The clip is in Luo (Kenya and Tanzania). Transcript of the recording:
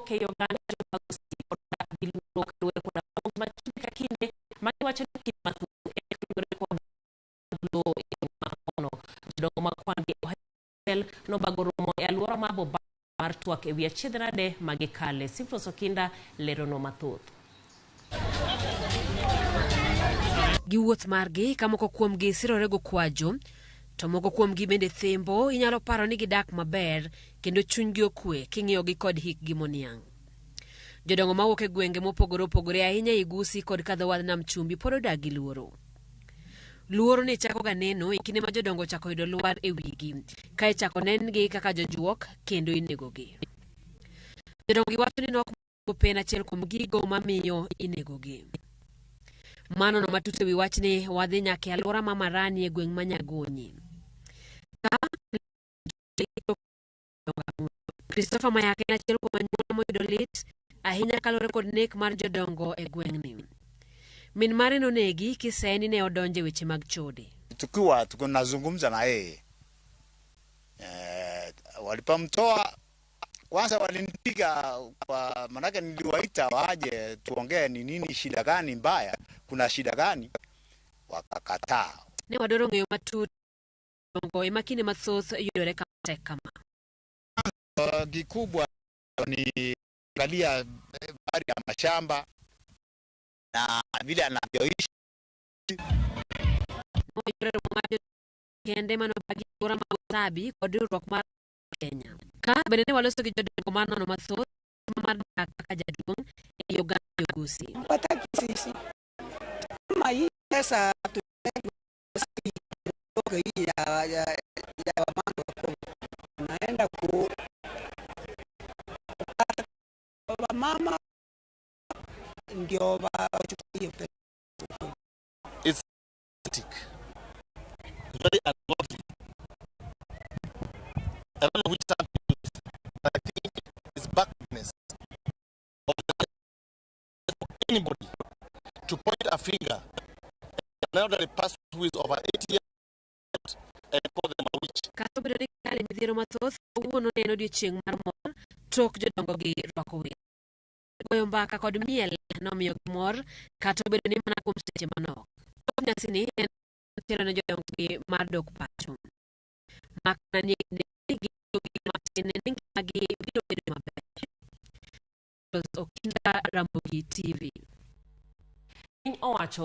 ke Uganda giluo kaluwore koda ma kinde ka kinde magi wacho ni kinde mathoth kod lo makono jodongo mag kwan gi otel nobago romo e alwora mar Boba mar twak e wi achiedh nade magikale. Sifros Okinda lerono mathoth. Giwuoth margi kamoko kuomgi sirore go kwajo, to moko kuomgi bende thembo. Inyalo paro ni gidak maber kendo chunygi okwe king'iyogi kod hikgi moniang'. Jodongo mawuok e gwenge mopogore opogore ahinya Igusi kod kadho wadh Nam Chumbi pod odak gi luoro. Luoro ni chako ga neno e kinde ma jodongo chako yudo lwar e wigi, ka chako nengi kaka jojuok kendo inegogi. Jodongo giwacho ni nok pen achiel kuom gigo mamiyo inegogi. Mano no matut ewi wachni wadhi nyaka e alwora ma Marani e gweng' ma Nyagonyi. Christopher Mayake en achiel kuom anyuola moyudo lit ahinya kalore kod nek mar jodongo e gweng'ni. Min mare nonegi kiseni ne odonje weche mag chode. Tukiwa tunazungumza na yeye walipomtoa kwanza walinipiga kwa manake niliwaita waje tuongee ni nini shida gani mbaya, kuna shida gani, wakakataa. Ne wadoro ng'eyo matut dongo e makine mathoth yudore kama. Kikubwa ni angalia bari ya mashamba na vile anavyoishi. Kende mano bagi ora masabi kod riwruok mar Kenya. Ka bende ne waloso gi jodongo mano no mathoth mar kaka jaduong' e Uganda Igusi. Pataki sisi. Kama hii pesa ya mambo naenda ku mama ndio wachukue pesa. It's very unlovely. I don't know which time to use, but I think it's backwardness of anybody to point a finger at an elderly person who is over 80 years and call them a witch. Kato bedo ni kale midhiero mathoth uono neno odiochieng' mar mor tok jodongo gi rwako wer. Goyo mbaka kod miel nomiyo gimor kata bedo ni mana kuom seche manok. Nyasi ni en telo ne jodongo gi mar dok pacho. Makna ni magi biro bedo maber. Okinda Ramogi TV. Piny owacho